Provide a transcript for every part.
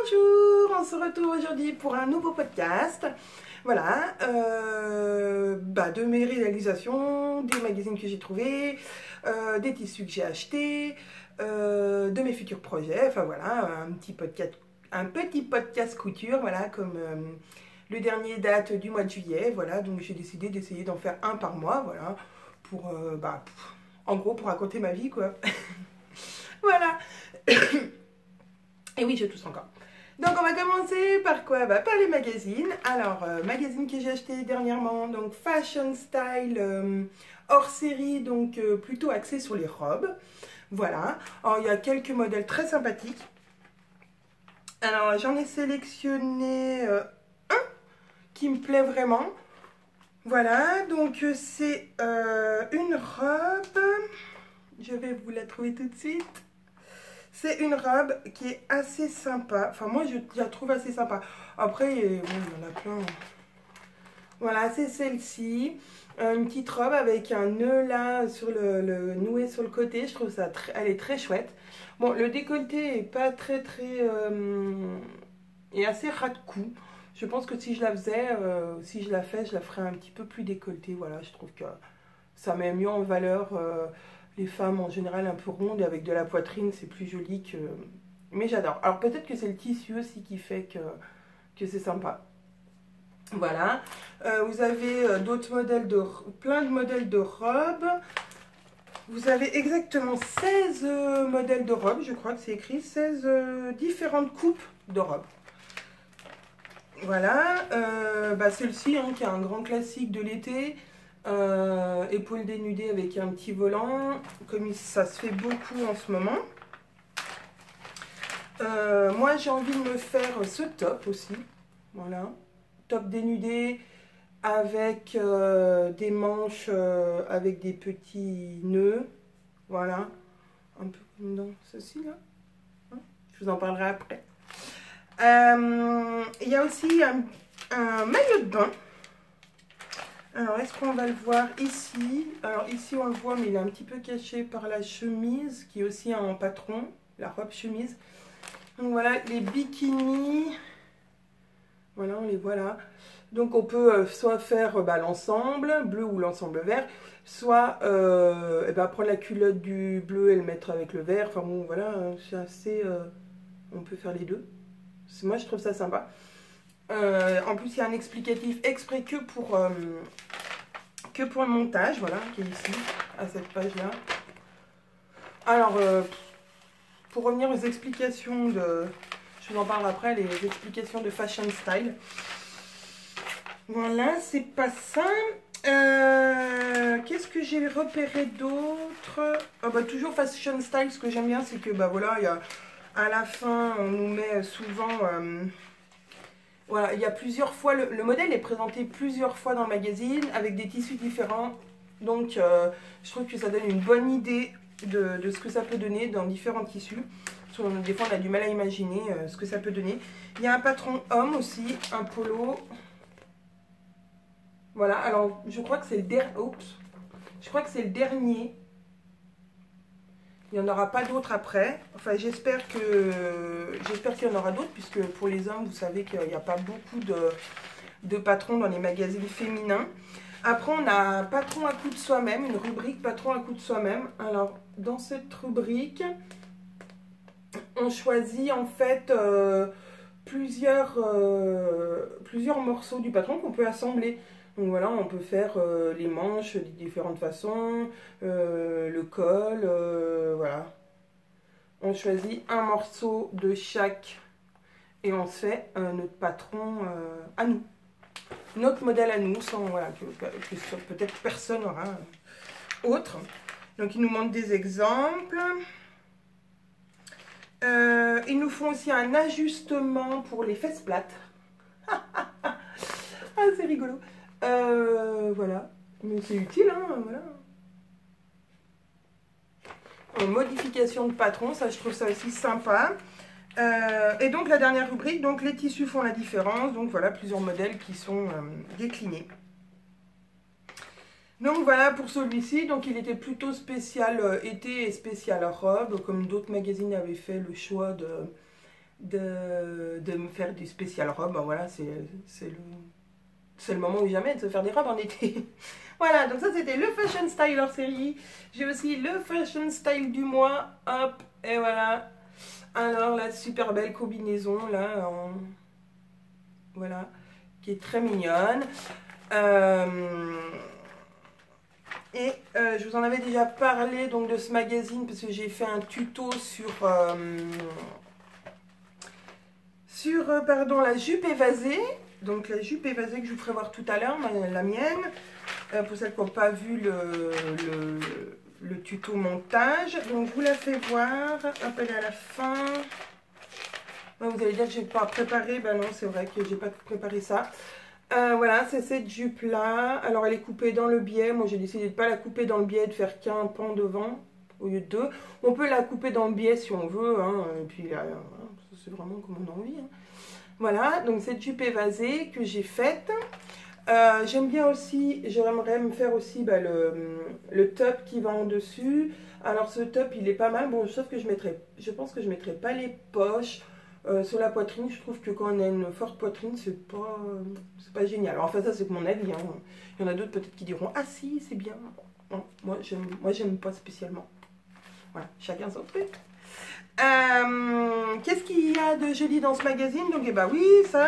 Bonjour, on se retrouve aujourd'hui pour un nouveau podcast. Voilà, de mes réalisations, des magazines que j'ai trouvés, des tissus que j'ai achetés, de mes futurs projets. Enfin voilà, un petit podcast couture, voilà, comme le dernier date du mois de juillet. Voilà, donc j'ai décidé d'essayer d'en faire un par mois, voilà, pour, en gros, pour raconter ma vie, quoi. Voilà. Et oui, je tousse encore. Donc on va commencer par quoi? Par les magazines. Alors, magazine que j'ai acheté dernièrement, donc Fashion Style hors série, donc plutôt axé sur les robes. Voilà. Alors, il y a quelques modèles très sympathiques. Alors, j'en ai sélectionné un qui me plaît vraiment. Voilà, donc c'est une robe. Je vais vous la trouver tout de suite. C'est une robe qui est assez sympa. Enfin, moi, je la trouve assez sympa. Après, bon, il y en a plein. Voilà, c'est celle-ci. Une petite robe avec un nœud là, sur le noué sur le côté. Je trouve ça, elle est très chouette. Bon, le décolleté est pas très, est assez ras de cou. Je pense que si je la faisais, si je la fais, je la ferais un petit peu plus décolletée. Voilà, je trouve que ça met mieux en valeur... les femmes en général un peu rondes et avec de la poitrine, c'est plus joli que... Mais j'adore. Alors peut-être que c'est le tissu aussi qui fait que c'est sympa. Voilà. Vous avez d'autres modèles plein de modèles de robes. Vous avez exactement 16 modèles de robes, je crois que c'est écrit. 16 différentes coupes de robes. Voilà. Celle-ci, hein, qui est un grand classique de l'été. Épaules dénudées avec un petit volant, comme ça se fait beaucoup en ce moment. Moi j'ai envie de me faire ce top aussi, voilà, top dénudé avec des manches avec des petits nœuds, voilà, un peu comme dans ceci là, hein, je vous en parlerai après. Il y a aussi un maillot de bain. Alors, est-ce qu'on va le voir ici? Alors, ici, on le voit, mais il est un petit peu caché par la chemise, qui est aussi en patron, la robe chemise. Donc, voilà, les bikinis. Voilà, on les voit là. Donc, on peut soit faire l'ensemble bleu ou l'ensemble vert, soit prendre la culotte du bleu et le mettre avec le vert. Enfin, bon, voilà, c'est assez... on peut faire les deux. Moi, je trouve ça sympa. En plus, il y a un explicatif exprès que pour le montage, voilà, qui est ici, à cette page-là. Alors, pour revenir aux explications je vous en parle après, les explications de Fashion Style. Voilà, c'est pas ça. Qu'est-ce que j'ai repéré d'autre? Toujours Fashion Style, ce que j'aime bien, c'est que, voilà, à la fin, on nous met souvent... voilà, il y a plusieurs fois, le modèle est présenté plusieurs fois dans le magazine avec des tissus différents. Donc, je trouve que ça donne une bonne idée de ce que ça peut donner dans différents tissus. Des fois, on a du mal à imaginer ce que ça peut donner. Il y a un patron homme aussi, un polo. Voilà, alors je crois que c'est le dernier. Oups, je crois que c'est le dernier. Il n'y en aura pas d'autres après. Enfin, j'espère qu'il y en aura d'autres, puisque pour les hommes, vous savez qu'il n'y a pas beaucoup de patrons dans les magazines féminins. Après, on a un patron à coup de soi-même, une rubrique patron à coup de soi-même. Alors, dans cette rubrique, on choisit en fait plusieurs morceaux du patron qu'on peut assembler. Donc voilà, on peut faire les manches de différentes façons, le col, voilà. On choisit un morceau de chaque et on se fait notre patron à nous. Notre modèle à nous, sans voilà, que peut-être personne aura autre. Donc ils nous montrent des exemples. Ils nous font aussi un ajustement pour les fesses plates. Ah, c'est rigolo. Voilà, mais c'est utile, hein, voilà. Modification de patron, ça je trouve ça aussi sympa. Et donc la dernière rubrique, donc les tissus font la différence. Donc voilà, plusieurs modèles qui sont déclinés. Donc voilà pour celui-ci, donc il était plutôt spécial été et spécial robe, comme d'autres magazines avaient fait le choix de me faire du spécial robe. Ben voilà, c'est le moment ou jamais de se faire des robes en été. Voilà, donc ça c'était le Fashion Style hors série. J'ai aussi le Fashion Style du mois. Hop, et voilà. Alors la super belle combinaison là, voilà, qui est très mignonne. Je vous en avais déjà parlé donc de ce magazine parce que j'ai fait un tuto sur pardon, la jupe évasée. Donc la jupe évasée que je vous ferai voir tout à l'heure, la mienne. Pour celles qui n'ont pas vu le tuto montage. Donc je vous la fais voir. Hop, elle est à la fin. Vous allez dire que je n'ai pas préparé. Ben non, c'est vrai que je n'ai pas préparé ça. Voilà, c'est cette jupe-là. Alors elle est coupée dans le biais. Moi j'ai décidé de ne pas la couper dans le biais, de faire qu'un pan devant au lieu de deux. On peut la couper dans le biais si on veut. Hein, et puis c'est vraiment comme on a envie. Hein. Voilà, donc cette jupe évasée que j'ai faite. J'aime bien aussi, j'aimerais me faire aussi le top qui va en dessus. Alors ce top il est pas mal, bon sauf que je pense que je mettrai pas les poches sur la poitrine. Je trouve que quand on a une forte poitrine c'est pas génial. Alors enfin ça c'est mon avis, hein. Il y en a d'autres peut-être qui diront ah si c'est bien. Non, moi j'aime pas spécialement. Voilà, chacun son truc. Qu'est-ce qu'il y a de joli dans ce magazine? Donc bah oui ça.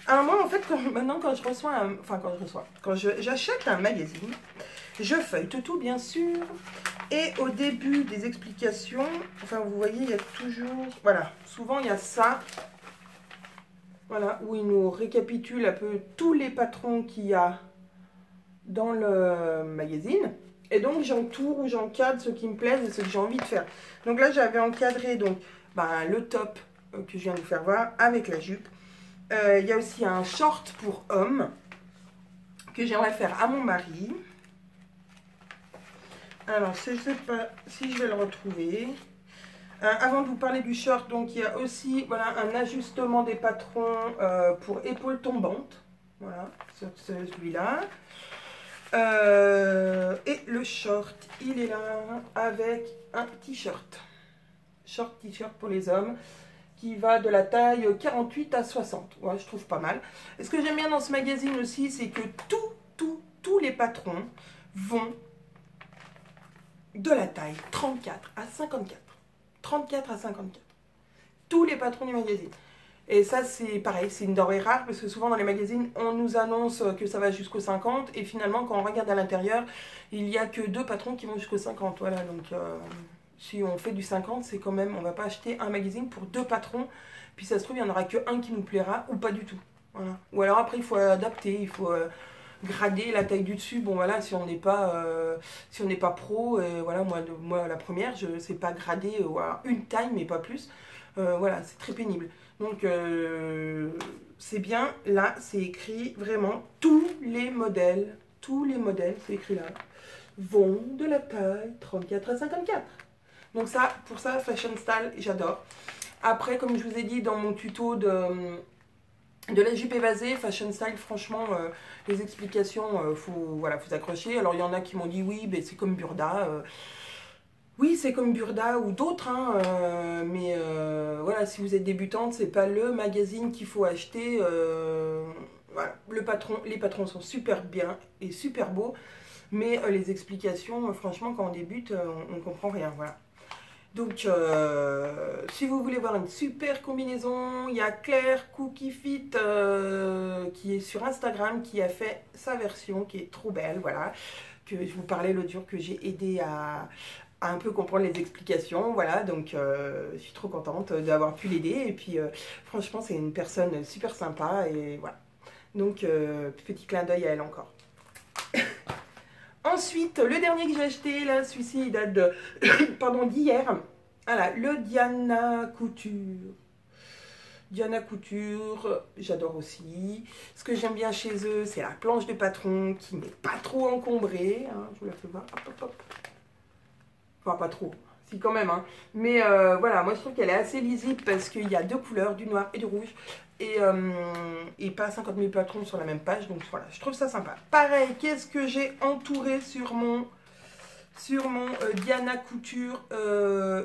Alors moi en fait maintenant quand je reçois quand j'achète un magazine, je feuillete tout bien sûr, et au début des explications, enfin vous voyez il y a toujours, voilà, souvent il y a ça, voilà, où il nous récapitule un peu tous les patrons qu'il y a dans le magazine, et donc j'entoure ou j'encadre ce qui me plaise et ce que j'ai envie de faire. Donc là j'avais encadré donc le top que je viens de vous faire voir avec la jupe. Il y a aussi un short pour homme que j'aimerais faire à mon mari. Alors, je ne sais pas si je vais le retrouver. Avant de vous parler du short, donc il y a aussi voilà, un ajustement des patrons pour épaules tombantes. Voilà, sur celui-là. Et le short, il est là avec un t-shirt. Short t-shirt pour les hommes, qui va de la taille 48 à 60. Ouais, je trouve pas mal. Et ce que j'aime bien dans ce magazine aussi, c'est que tous les patrons vont de la taille 34 à 54. 34 à 54. Tous les patrons du magazine. Et ça, c'est pareil, c'est une denrée rare, parce que souvent dans les magazines, on nous annonce que ça va jusqu'au 50, et finalement, quand on regarde à l'intérieur, il n'y a que 2 patrons qui vont jusqu'au 50. Voilà, donc... si on fait du 50, c'est quand même, on va pas acheter un magazine pour 2 patrons, puis ça se trouve, il n'y en aura que un qui nous plaira, ou pas du tout. Voilà. Ou alors après, il faut adapter, il faut grader la taille du dessus. Bon voilà, si on n'est pas pro, voilà, moi la première, je ne sais pas grader une taille, mais pas plus. Voilà, c'est très pénible. Donc, c'est bien, là, c'est écrit vraiment tous les modèles, c'est écrit là, vont de la taille 34 à 54. Donc ça, pour ça, Fashion Style, j'adore. Après, comme je vous ai dit dans mon tuto de la jupe évasée, Fashion Style, franchement, les explications, faut accrocher. Alors, il y en a qui m'ont dit, oui, ben, c'est comme Burda. Oui, c'est comme Burda ou d'autres, hein, mais voilà, si vous êtes débutante, c'est pas le magazine qu'il faut acheter. Voilà, les patrons sont super bien et super beaux, mais les explications, franchement, quand on débute, on ne comprend rien, voilà. Donc, si vous voulez voir une super combinaison, il y a Claire Cookie Fit qui est sur Instagram, qui a fait sa version, qui est trop belle, voilà. Que je vous parlais l'autre jour, que j'ai aidé à un peu comprendre les explications, voilà. Donc, je suis trop contente d'avoir pu l'aider. Et puis, franchement, c'est une personne super sympa, et voilà. Donc, petit clin d'œil à elle encore. Ensuite, le dernier que j'ai acheté, là, celui-ci, il date de, pardon, d'hier. Voilà, le Diana Couture. Diana Couture, j'adore aussi. Ce que j'aime bien chez eux, c'est la planche de patron qui n'est pas trop encombrée. Hein, je vous la fais voir. Hop, hop, hop. Enfin, pas trop. Si, quand même. Hein. Mais voilà, moi, je trouve qu'elle est assez lisible parce qu'il y a 2 couleurs, du noir et du rouge. Et pas 50 000 patrons sur la même page, donc voilà, je trouve ça sympa. Pareil, qu'est-ce que j'ai entouré sur mon Diana Couture,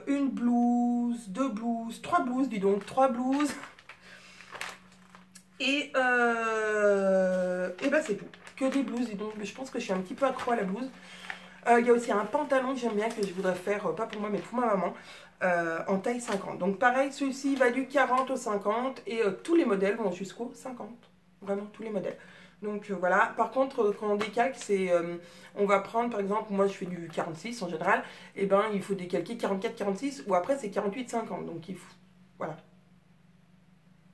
une blouse, 2 blouses, blouses, 3 blouses, dis donc, 3 blouses. Et ben c'est tout. Que des blouses, dis donc. Je pense que je suis un petit peu accro à la blouse. Il y a aussi un pantalon que j'aime bien, que je voudrais faire, pas pour moi, mais pour ma maman, en taille 50. Donc pareil, celui-ci va du 40 au 50 et tous les modèles vont jusqu'au 50. Vraiment, tous les modèles. Donc voilà. Par contre, quand on décalque, c'est, on va prendre, par exemple, moi je fais du 46 en général, et ben il faut décalquer 44-46 ou après c'est 48-50. Donc il faut, voilà.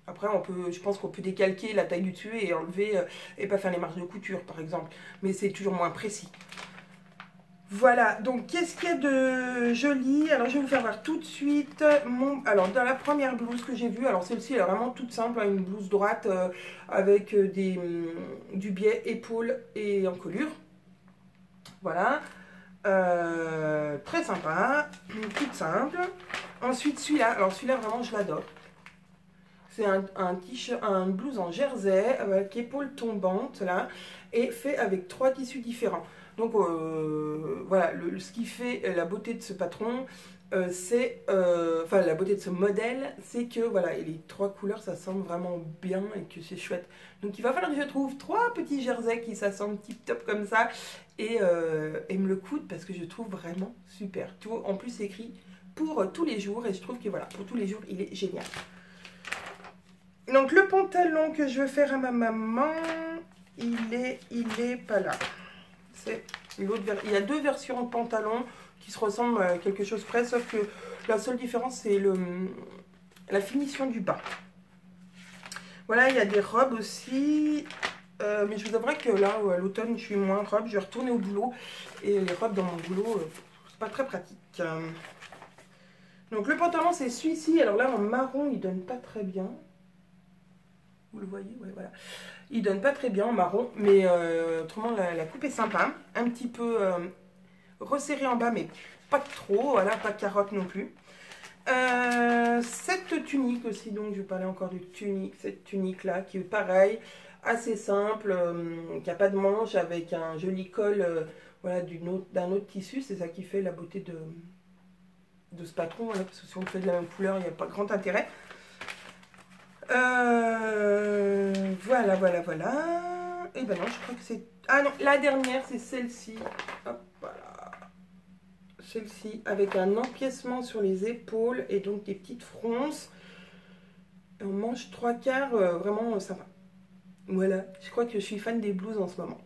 Après, je pense qu'on peut décalquer la taille du dessus et enlever et pas faire les marges de couture, par exemple. Mais c'est toujours moins précis. Voilà, donc qu'est-ce qu'il y a de joli? Alors je vais vous faire voir tout de suite alors dans la première blouse que j'ai vue, alors celle-ci elle est vraiment toute simple, hein, une blouse droite avec du biais épaule et encolure. Voilà, très sympa, toute simple. Ensuite celui-là, alors celui-là vraiment je l'adore. C'est un t-shirt, une blouse en jersey avec épaule tombante là, et fait avec 3 tissus différents. Donc voilà, ce qui fait la beauté de ce patron, enfin la beauté de ce modèle, c'est que voilà, et les 3 couleurs s'assemblent vraiment bien et que c'est chouette. Donc il va falloir que je trouve 3 petits jerseys qui s'assemblent tip top comme ça et me le coudent parce que je trouve vraiment super. Tu vois, en plus c'est écrit pour tous les jours et je trouve que voilà, pour tous les jours il est génial. Donc le pantalon que je veux faire à ma maman, il est pas là. C'est l'autre. Il y a 2 versions de pantalon qui se ressemblent à quelque chose près, sauf que la seule différence c'est la finition du bas. Voilà, il y a des robes aussi, mais je vous avouerai que là à l'automne je suis moins robe, je vais retourner au boulot et les robes dans mon boulot c'est pas très pratique. Donc le pantalon c'est celui-ci, alors là en marron il donne pas très bien. Vous le voyez, ouais, voilà. Il donne pas très bien en marron, mais autrement la coupe est sympa. Un petit peu resserré en bas, mais pas trop, voilà, pas carotte non plus. Cette tunique aussi, donc je vais parler encore de tunique, cette tunique là, qui est pareil, assez simple, qui n'a pas de manche, avec un joli col voilà, d'un autre tissu, c'est ça qui fait la beauté de ce patron, voilà, parce que si on le fait de la même couleur, il n'y a pas grand intérêt. Voilà. Et ben non, je crois que c'est... Ah non, la dernière, c'est celle-ci. Hop, voilà. Celle-ci, avec un empiècement sur les épaules et donc des petites fronces. Et on mange 3/4, vraiment sympa. Voilà, je crois que je suis fan des blouses en ce moment.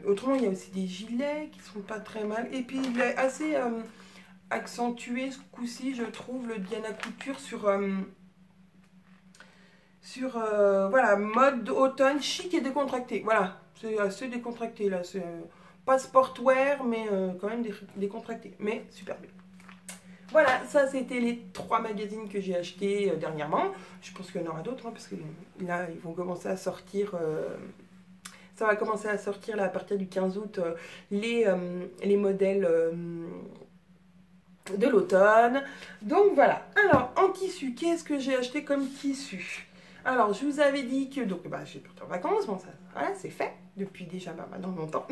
Autrement, il y a aussi des gilets qui sont pas très mal. Et puis, il est assez... accentué ce coup-ci, je trouve, le Diana Couture voilà, mode automne chic et décontracté. Voilà, c'est assez décontracté là, c'est pas sportwear mais quand même décontracté, mais super bien. Voilà, ça c'était les 3 magazines que j'ai achetés dernièrement. Je pense qu'il y en aura d'autres, hein, parce que là ils vont commencer à sortir, ça va commencer à sortir là à partir du 15 août les modèles de l'automne. Donc voilà. Alors en tissu, qu'est-ce que j'ai acheté comme tissu? Alors je vous avais dit que donc bah, j'ai parti en vacances, bon ça voilà, c'est fait depuis déjà maintenant longtemps,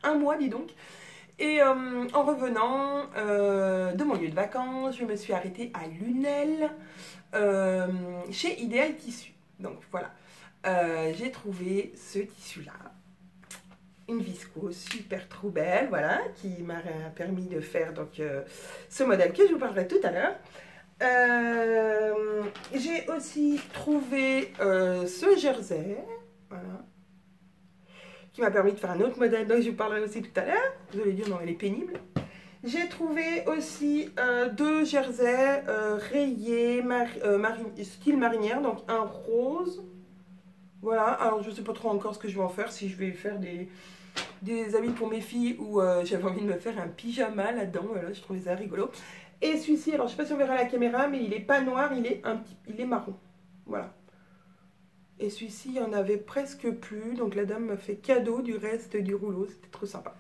un mois dis donc. Et en revenant de mon lieu de vacances, je me suis arrêtée à Lunel chez Idéal Tissu. Donc voilà, j'ai trouvé ce tissu là. Une viscose super trop belle, voilà, qui m'a permis de faire donc ce modèle que je vous parlerai tout à l'heure. J'ai aussi trouvé ce jersey, voilà, qui m'a permis de faire un autre modèle dont je vous parlerai aussi tout à l'heure. Vous allez dire non, elle est pénible. J'ai trouvé aussi 2 jerseys rayés, style marinière, donc un rose. Voilà, alors je ne sais pas trop encore ce que je vais en faire, si je vais faire des habits pour mes filles ou j'avais envie de me faire un pyjama là-dedans, voilà, je trouvais ça rigolo. Et celui-ci, alors je ne sais pas si on verra à la caméra, mais il n'est pas noir, il est marron, voilà. Et celui-ci, il n'y en avait presque plus, donc la dame m'a fait cadeau du reste du rouleau, c'était trop sympa.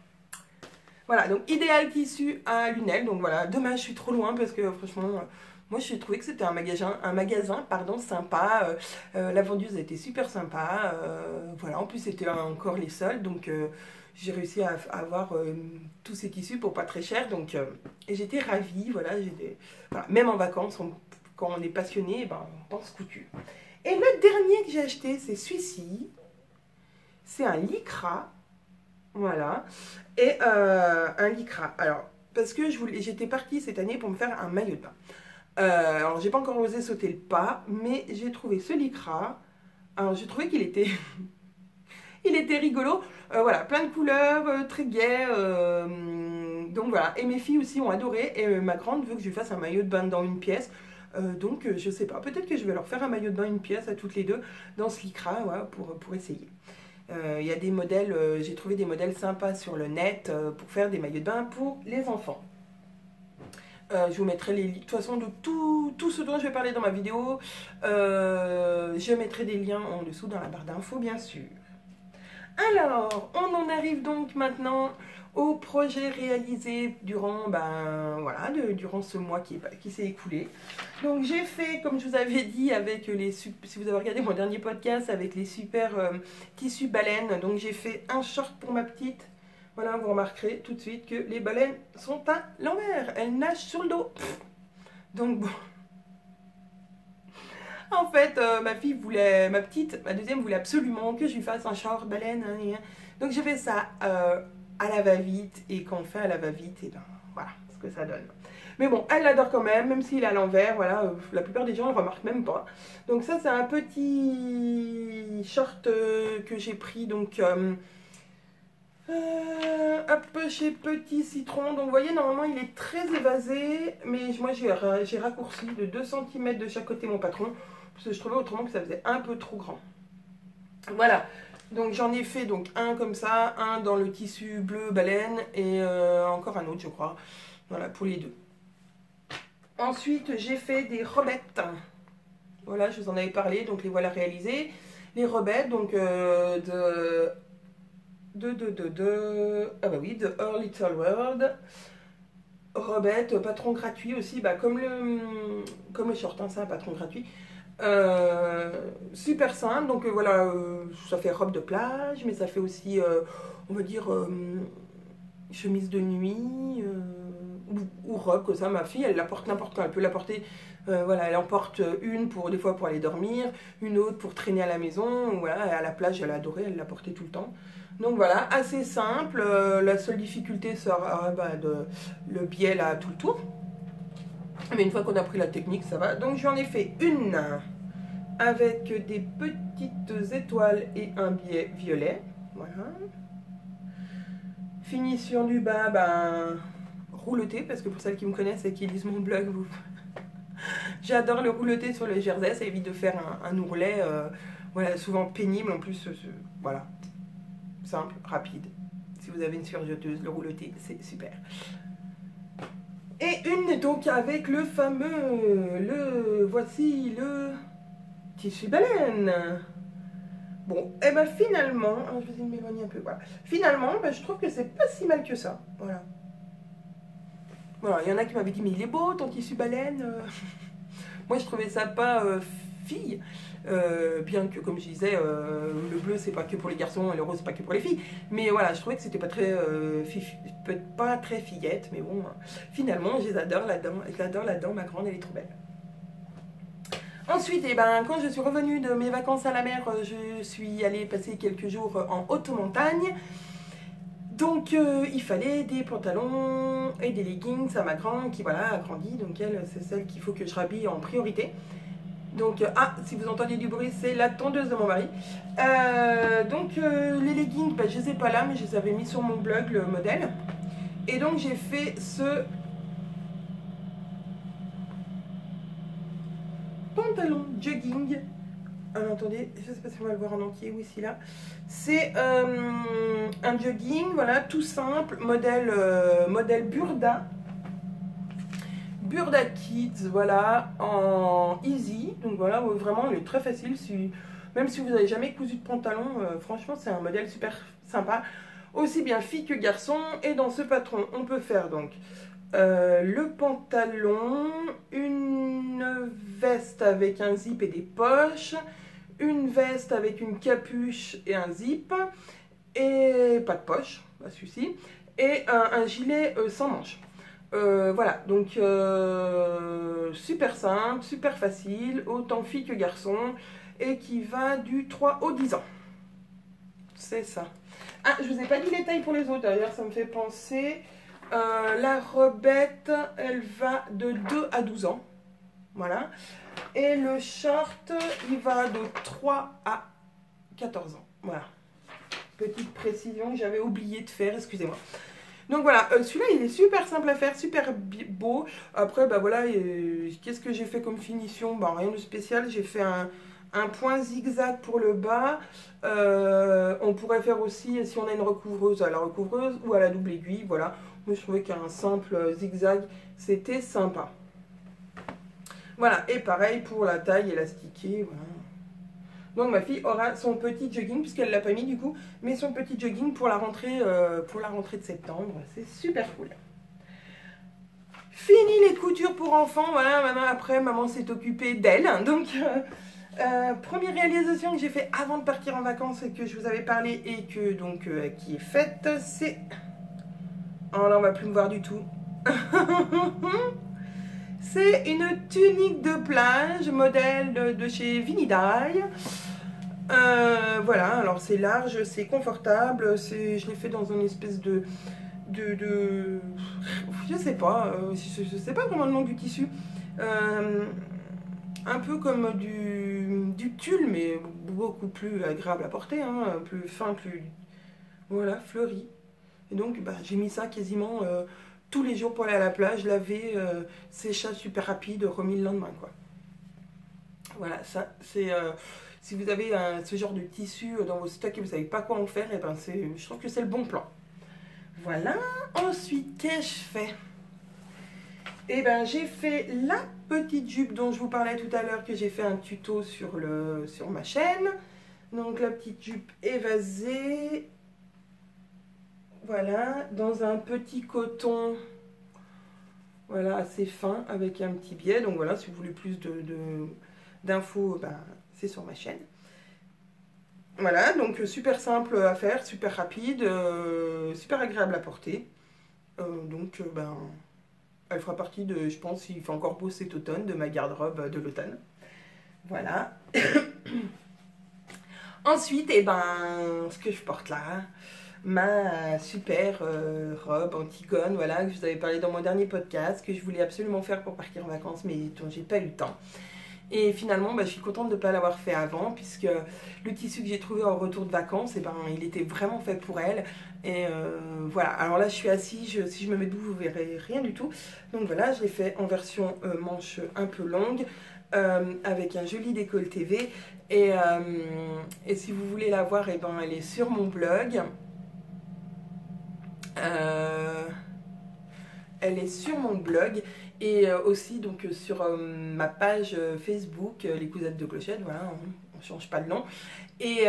Voilà, donc Idéal Tissu à Lunel, donc voilà, dommage, je suis trop loin parce que franchement... moi, j'ai trouvé que c'était un magasin sympa. La vendeuse était super sympa. Voilà, en plus, c'était encore les soldes. Donc, j'ai réussi à avoir tous ces tissus pour pas très cher. Donc et j'étais ravie, voilà, voilà, même en vacances, quand on est passionné, ben, on pense couture. Et le dernier que j'ai acheté, c'est celui-ci. C'est un lycra. Voilà. Et un lycra. Alors, parce que j'étais partie cette année pour me faire un maillot de bain. Alors, j'ai pas encore osé sauter le pas, mais j'ai trouvé ce lycra. Alors, j'ai trouvé qu'il était... il était rigolo. Voilà, plein de couleurs, très gai. Donc voilà. Et mes filles aussi ont adoré. Et ma grande veut que je lui fasse un maillot de bain dans une pièce. Donc, je sais pas. Peut-être que je vais leur faire un maillot de bain, une pièce à toutes les deux, dans ce lycra, voilà, pour essayer. Il y a des modèles, j'ai trouvé des modèles sympas sur le net pour faire des maillots de bain pour les enfants. Je vous mettrai les liens, de toute façon, de tout ce dont je vais parler dans ma vidéo, je mettrai des liens en dessous dans la barre d'infos, bien sûr. Alors, on en arrive donc maintenant au projet réalisé durant, voilà, durant ce mois qui s'est écoulé. Donc j'ai fait, comme je vous avais dit, avec si vous avez regardé mon dernier podcast, avec les super tissus baleines. Donc j'ai fait un short pour ma petite. Voilà, vous remarquerez tout de suite que les baleines sont à l'envers. Elles nagent sur le dos. Donc bon. En fait, ma deuxième voulait absolument que je lui fasse un short baleine. Donc j'ai fait ça à la va-vite. Et quand on fait à la va-vite, et ben voilà ce que ça donne. Mais bon, elle l'adore quand même s'il est à l'envers. Voilà, la plupart des gens ne le remarquent même pas. Donc ça, c'est un petit short que j'ai pris. Donc hop, chez Petit Citron. Donc vous voyez, normalement il est très évasé, mais moi j'ai raccourci de 2 cm de chaque côté mon patron, parce que je trouvais autrement que ça faisait un peu trop grand. Voilà, donc j'en ai fait donc un comme ça, un dans le tissu bleu baleine, et encore un autre je crois, voilà, pour les deux. Ensuite j'ai fait des robettes, voilà, je vous en avais parlé, donc les voilà réalisées. Les robettes, donc ah bah oui, de Her Little World. Robette, patron gratuit aussi, comme le short, hein, c'est un patron gratuit. Super simple, donc voilà, ça fait robe de plage, mais ça fait aussi, on va dire, chemise de nuit, ou robe, comme ça. Ma fille, elle la porte n'importe quand, elle peut la porter, voilà, elle en porte une des fois pour aller dormir, une autre pour traîner à la maison, voilà, à la plage, elle a adoré, elle la portait tout le temps. Donc voilà, assez simple. La seule difficulté sera le biais là tout le tour. Mais une fois qu'on a pris la technique, ça va. Donc j'en ai fait une avec des petites étoiles et un biais violet. Voilà. Finition du bas, rouleté, parce que pour celles qui me connaissent et qui lisent mon blog, j'adore le rouleté sur le jersey. Ça évite de faire un ourlet, voilà, souvent pénible en plus. Voilà. Simple, rapide. Si vous avez une surjeteuse, le rouleté, c'est super. Et une donc avec le fameux, voici le tissu baleine. Bon, et finalement, je vais essayer de m'éloigner un peu, voilà. Finalement, je trouve que c'est pas si mal que ça, voilà. Voilà, il y en a qui m'avaient dit, mais il est beau ton tissu baleine. Moi, je trouvais ça pas fille. Bien que, comme je disais, le bleu c'est pas que pour les garçons et le rose c'est pas que pour les filles, mais voilà, je trouvais que c'était pas très fillette, mais bon, finalement je les adore là-dedans, ma grande elle est trop belle. Ensuite, quand je suis revenue de mes vacances à la mer, je suis allée passer quelques jours en haute montagne. Donc il fallait des pantalons et des leggings à ma grande qui voilà a grandi, donc elle c'est celle qu'il faut que je rhabille en priorité. Donc, si vous entendez du bruit, c'est la tondeuse de mon mari. Donc, les leggings, je les ai pas là, mais je les avais mis sur mon blog, le modèle. Et donc, j'ai fait ce pantalon jogging. Alors, attendez, je sais pas si on va le voir en entier. Oui, ici, là. C'est un jogging, voilà, tout simple, modèle Burda. Burda Kids, voilà, en easy, donc voilà, vraiment il est très facile, même si vous n'avez jamais cousu de pantalon, franchement c'est un modèle super sympa, aussi bien fille que garçon. Et dans ce patron on peut faire donc le pantalon, une veste avec un zip et des poches, une veste avec une capuche et un zip, et pas de poche, pas de souci, et un gilet sans manches. Voilà, donc super simple, super facile, autant fille que garçon, et qui va du 3 au 10 ans. C'est ça. Ah, je vous ai pas dit les tailles pour les autres, d'ailleurs ça me fait penser. La robette, elle va de 2 à 12 ans. Voilà. Et le short, il va de 3 à 14 ans. Voilà. Petite précision que j'avais oublié de faire, excusez-moi. Donc voilà, celui-là il est super simple à faire, super beau. Après, bah voilà, qu'est-ce que j'ai fait comme finition? Bah rien de spécial, j'ai fait un point zigzag pour le bas. On pourrait faire aussi, si on a une recouvreuse, à la recouvreuse ou à la double aiguille, voilà. Moi je trouvais qu'un simple zigzag, c'était sympa. Voilà, et pareil pour la taille élastiquée, voilà. Donc ma fille aura son petit jogging, puisqu'elle ne l'a pas mis du coup, mais son petit jogging pour la rentrée de septembre. C'est super cool. Fini les coutures pour enfants, voilà, maintenant après maman s'est occupée d'elle. Donc première réalisation que j'ai fait avant de partir en vacances et que je vous avais parlé et que donc qui est faite, c'est... Oh là on va plus me voir du tout. C'est une tunique de plage, modèle de chez Vinidaille. Voilà, alors c'est large, c'est confortable, je l'ai fait dans une espèce de je sais pas, je sais pas vraiment le nom du tissu. Un peu comme du tulle, mais beaucoup plus agréable à porter, hein, plus fin, plus... Voilà, fleuri. Et donc, bah, j'ai mis ça quasiment tous les jours pour aller à la plage, laver, séchage super rapide, remis le lendemain, quoi. Voilà, ça, c'est... si vous avez ce genre de tissu dans vos stocks et vous ne savez pas quoi en faire, et ben je trouve que c'est le bon plan. Voilà. Ensuite, qu'ai-je fait? Et ben j'ai fait la petite jupe dont je vous parlais tout à l'heure, que j'ai fait un tuto sur ma chaîne. Donc la petite jupe évasée. Voilà, dans un petit coton, voilà, assez fin, avec un petit biais. Donc voilà, si vous voulez plus d'infos, ben, c'est sur ma chaîne. Voilà, donc super simple à faire, super rapide, super agréable à porter. Donc ben, elle fera partie de, je pense, il fait encore beau cet automne, de ma garde-robe de l'automne. Voilà. Ensuite, et ben, ce que je porte là, ma super robe Antigone, voilà, que je vous avais parlé dans mon dernier podcast, que je voulais absolument faire pour partir en vacances, mais dont j'ai pas eu le temps. Et finalement, bah, je suis contente de ne pas l'avoir fait avant, puisque le tissu que j'ai trouvé en retour de vacances, et ben, il était vraiment fait pour elle. Et voilà, alors là je suis assise, si je me mets debout, vous verrez rien du tout. Donc voilà, je l'ai fait en version manche un peu longue, avec un joli décolleté V. Et si vous voulez la voir, et ben, elle est sur mon blog. Elle est sur mon blog et aussi donc sur ma page Facebook, les cousettes de Clochette, voilà, on ne change pas de nom. Et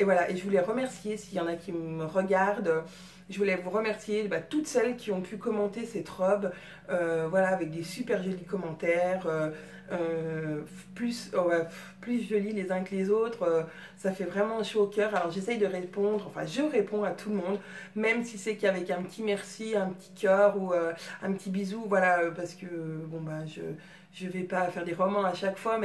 voilà, et je voulais remercier, s'il y en a qui me regardent, je voulais vous remercier toutes celles qui ont pu commenter cette robe, voilà, avec des super jolis commentaires, plus jolis les uns que les autres, ça fait vraiment chaud au cœur. Alors j'essaye de répondre, enfin je réponds à tout le monde, même si c'est qu'avec un petit merci, un petit cœur ou un petit bisou, voilà, parce que bon bah je vais pas faire des romans à chaque fois,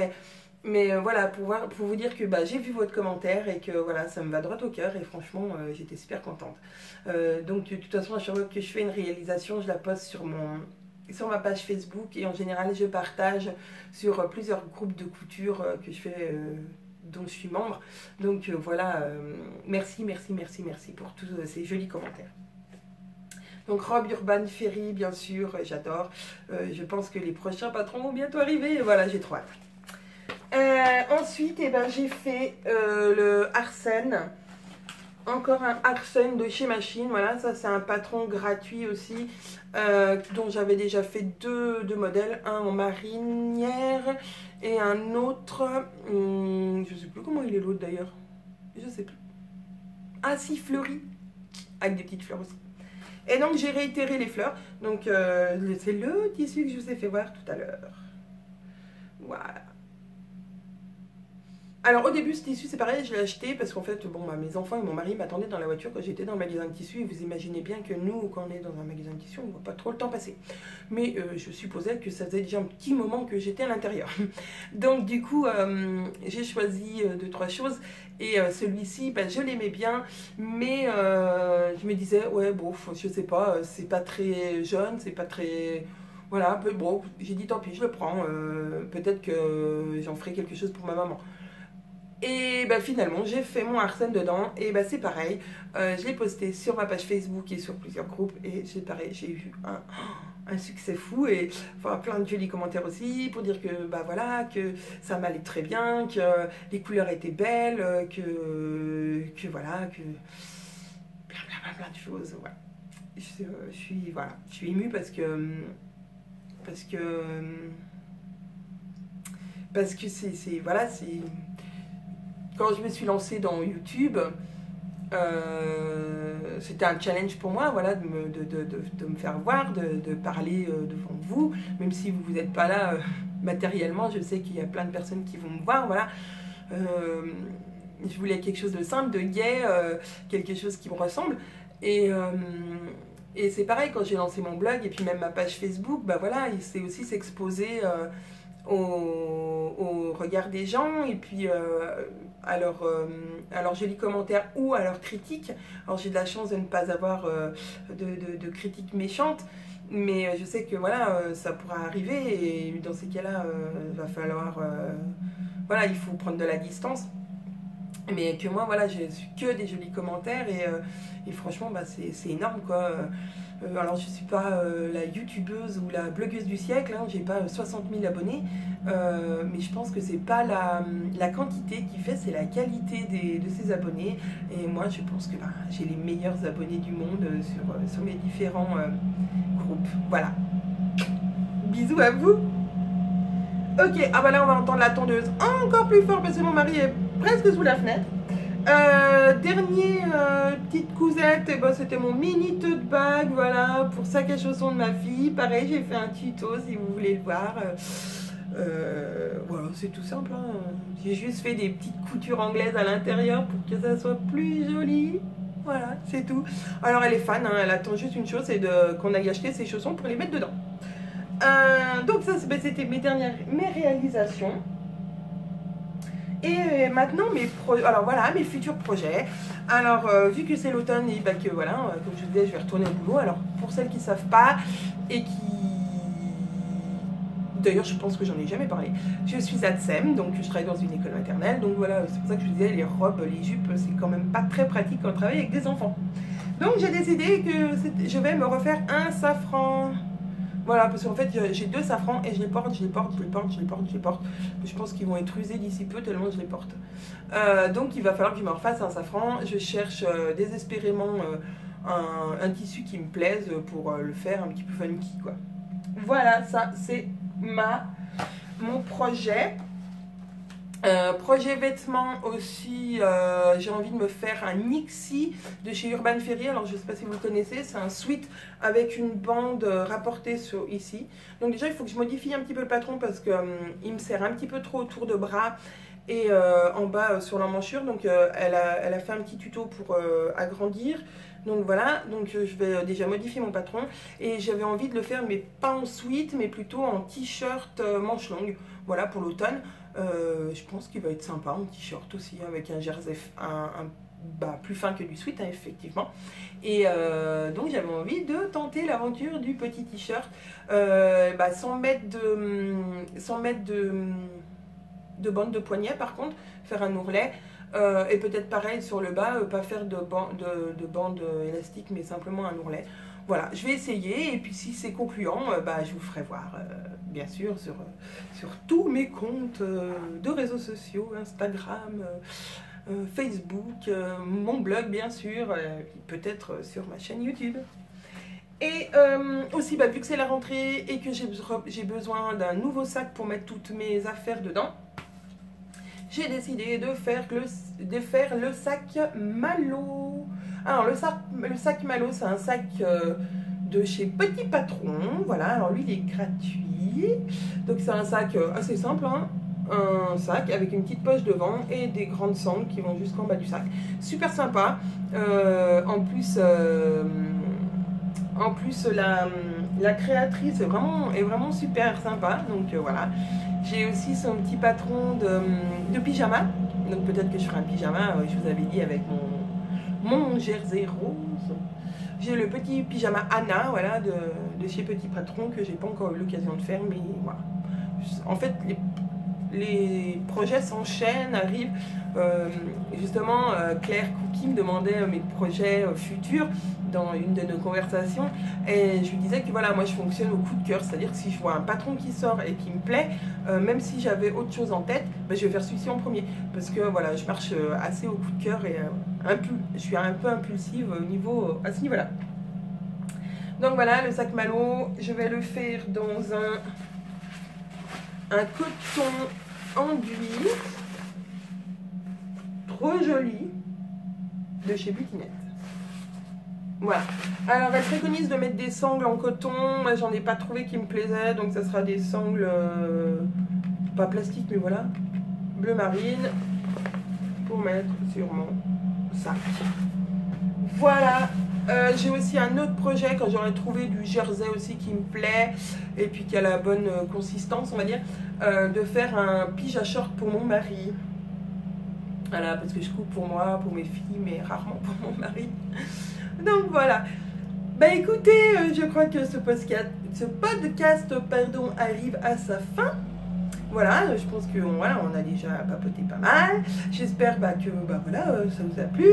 mais voilà, pour vous dire que bah, j'ai vu votre commentaire et que voilà, ça me va droit au cœur et franchement, j'étais super contente. Donc de toute façon, à chaque fois que je fais une réalisation, je la poste sur ma page Facebook et en général, je partage sur plusieurs groupes de couture que je fais, dont je suis membre. Donc voilà, merci pour tous ces jolis commentaires. Donc robe Urban Ferry, bien sûr, j'adore. Je pense que les prochains patrons vont bientôt arriver et voilà, j'ai trop hâte. Ensuite, eh ben, j'ai fait le Arsène. Encore un Arsène de chez Machine. Voilà, ça c'est un patron gratuit aussi, dont j'avais déjà fait deux modèles. Un en marinière et un autre, je sais plus comment il est l'autre d'ailleurs. Je sais plus. Ah si, fleuri. Avec des petites fleurs aussi. Et donc j'ai réitéré les fleurs. Donc c'est le tissu que je vous ai fait voir tout à l'heure. Voilà. Alors au début ce tissu c'est pareil, je l'ai acheté parce qu'en fait bon, mes enfants et mon mari m'attendaient dans la voiture quand j'étais dans le magasin de tissu et vous imaginez bien que nous quand on est dans un magasin de tissu on ne voit pas trop le temps passer. Mais je supposais que ça faisait déjà un petit moment que j'étais à l'intérieur. Donc du coup j'ai choisi 2-3 choses et celui-ci bah, je l'aimais bien mais je me disais ouais bon je sais pas, c'est pas très jeune, c'est pas très... Voilà, bon, j'ai dit tant pis, je le prends, peut-être que j'en ferai quelque chose pour ma maman. Et bah finalement j'ai fait mon Arsène dedans et bah c'est pareil, je l'ai posté sur ma page Facebook et sur plusieurs groupes et c'est pareil, j'ai eu un succès fou et enfin, plein de jolis commentaires aussi pour dire que bah voilà, que ça m'allait très bien, que les couleurs étaient belles, que voilà, que plein de choses, ouais. Je suis voilà, je suis émue parce que c'est voilà, c'est quand je me suis lancée dans YouTube, c'était un challenge pour moi, voilà, de me faire voir, de parler devant vous, même si vous n'êtes pas là matériellement, je sais qu'il y a plein de personnes qui vont me voir, voilà. Je voulais quelque chose de simple, de gai, quelque chose qui me ressemble. Et c'est pareil, quand j'ai lancé mon blog et puis même ma page Facebook, bah voilà, il s'est aussi s'exposer au regard des gens et puis à leurs jolis commentaires ou à leurs critiques. Alors j'ai de la chance de ne pas avoir de critiques méchantes, mais je sais que voilà, ça pourra arriver et dans ces cas-là, il va falloir... voilà, il faut prendre de la distance. Mais que moi, voilà, j'ai que des jolis commentaires et franchement, bah, c'est énorme, quoi. Alors, je ne suis pas la youtubeuse ou la blogueuse du siècle, hein, j'ai pas 60 000 abonnés, mais je pense que c'est pas la quantité qui fait, c'est la qualité de ces abonnés. Et moi, je pense que bah, j'ai les meilleurs abonnés du monde sur mes différents groupes. Voilà. Bisous à vous. Ok, ah bah là on va entendre la tondeuse encore plus fort parce que mon mari est presque sous la fenêtre. Dernier petite cousette, et ben, c'était mon mini tote bag, voilà, pour sac à chaussons de ma fille. Pareil, j'ai fait un tuto si vous voulez le voir. Voilà, c'est tout simple, hein. J'ai juste fait des petites coutures anglaises à l'intérieur pour que ça soit plus joli. Voilà, c'est tout. Alors elle est fan, hein, elle attend juste une chose, c'est qu'on aille acheter ses chaussons pour les mettre dedans. Donc ça c'était mes réalisations. Et maintenant alors voilà mes futurs projets. Alors vu que c'est l'automne et bah, que voilà, comme je vous disais, je vais retourner au boulot. Alors pour celles qui ne savent pas et qui... D'ailleurs je pense que j'en ai jamais parlé, je suis ATSEM, donc je travaille dans une école maternelle. Donc voilà, c'est pour ça que je vous disais, les robes, les jupes, c'est quand même pas très pratique quand on travaille avec des enfants. Donc j'ai décidé que je vais me refaire un safran. Voilà, parce qu'en fait, j'ai 2 safrans et je les porte. Je pense qu'ils vont être usés d'ici peu tellement je les porte. Donc, il va falloir que je me refasse un safran. Je cherche désespérément un tissu qui me plaise pour le faire un petit peu funky, quoi. Voilà, ça, c'est mon projet. Projet vêtements aussi, j'ai envie de me faire un Nixie de chez Urban Ferry. Alors je ne sais pas si vous le connaissez, c'est un sweat avec une bande rapportée ici. Donc déjà il faut que je modifie un petit peu le patron parce que il me serre un petit peu trop autour de bras et en bas sur l'emmanchure. Donc elle a fait un petit tuto pour agrandir. Donc voilà, donc je vais déjà modifier mon patron et j'avais envie de le faire mais pas en sweat mais plutôt en t-shirt manche longue. Voilà pour l'automne. Je pense qu'il va être sympa en t-shirt aussi avec un jersey plus fin que du sweat, hein, effectivement. Et donc j'avais envie de tenter l'aventure du petit t-shirt sans mettre de bande de poignet, par contre faire un ourlet. Et peut-être pareil sur le bas, pas faire de bande élastique mais simplement un ourlet. Voilà, je vais essayer et puis si c'est concluant, je vous ferai voir bien sûr sur tous mes comptes de réseaux sociaux, Instagram, Facebook, mon blog bien sûr, peut-être sur ma chaîne YouTube. Et aussi, vu que c'est la rentrée et que j'ai besoin d'un nouveau sac pour mettre toutes mes affaires dedans, j'ai décidé de faire le sac Malo. Alors le sac Malo, c'est un sac de chez Petit Patron. Voilà, alors lui il est gratuit. Donc c'est un sac assez simple, hein. un sac avec une petite poche devant et des grandes sangles qui vont jusqu'en bas du sac. Super sympa. En plus, la créatrice est vraiment super sympa. Donc voilà. J'ai aussi son petit patron de pyjama. Donc peut-être que je ferai un pyjama, je vous avais dit, avec mon jersey rose. J'ai le petit pyjama Anna, voilà, de chez Petit Patron, que j'ai pas encore eu l'occasion de faire, mais voilà. En fait, les projets s'enchaînent, arrivent. Justement, Claire Cookie me demandait mes projets futurs dans une de nos conversations, et je lui disais que voilà, moi je fonctionne au coup de cœur, c'est-à-dire que si je vois un patron qui sort et qui me plaît, même si j'avais autre chose en tête, ben, je vais faire celui-ci en premier, parce que voilà, je marche assez au coup de cœur et je suis un peu impulsive à ce niveau-là. Donc voilà, le sac Malo, je vais le faire dans un coton enduit, trop joli, de chez Butinette. Voilà. Alors elle préconise de mettre des sangles en coton. Moi j'en ai pas trouvé qui me plaisaient, donc ça sera des sangles pas plastiques, mais voilà, bleu marine, pour mettre sur mon sac. Voilà. J'ai aussi un autre projet quand j'aurai trouvé du jersey aussi qui me plaît et puis qui a la bonne consistance, on va dire, de faire un pyjama short pour mon mari. Voilà, parce que je coupe pour moi, pour mes filles, mais rarement pour mon mari. Donc voilà. Bah écoutez, je crois que ce podcast arrive à sa fin. Voilà, je pense que voilà, on a déjà papoté pas mal. J'espère que voilà, ça vous a plu.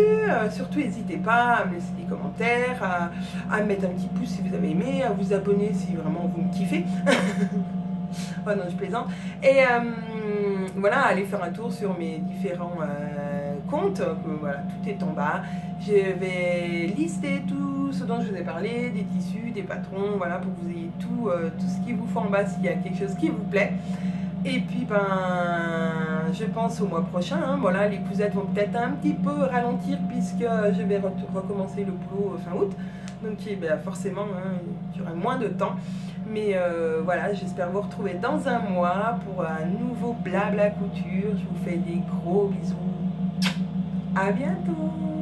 Surtout, n'hésitez pas à me laisser des commentaires, à mettre un petit pouce si vous avez aimé, à vous abonner si vraiment vous me kiffez. Oh non, je plaisante. Et voilà, allez faire un tour sur mes différents comptes. Voilà, tout est en bas. Je vais lister tout ce dont je vous ai parlé, des tissus, des patrons, voilà, pour que vous ayez tout ce qu'il vous faut en bas s'il y a quelque chose qui vous plaît. Et puis je pense au mois prochain, hein, voilà, les cousettes vont peut-être un petit peu ralentir puisque je vais recommencer le boulot fin août. Donc forcément, hein, il y aura moins de temps. Mais voilà, j'espère vous retrouver dans un mois pour un nouveau blabla couture. Je vous fais des gros bisous. À bientôt.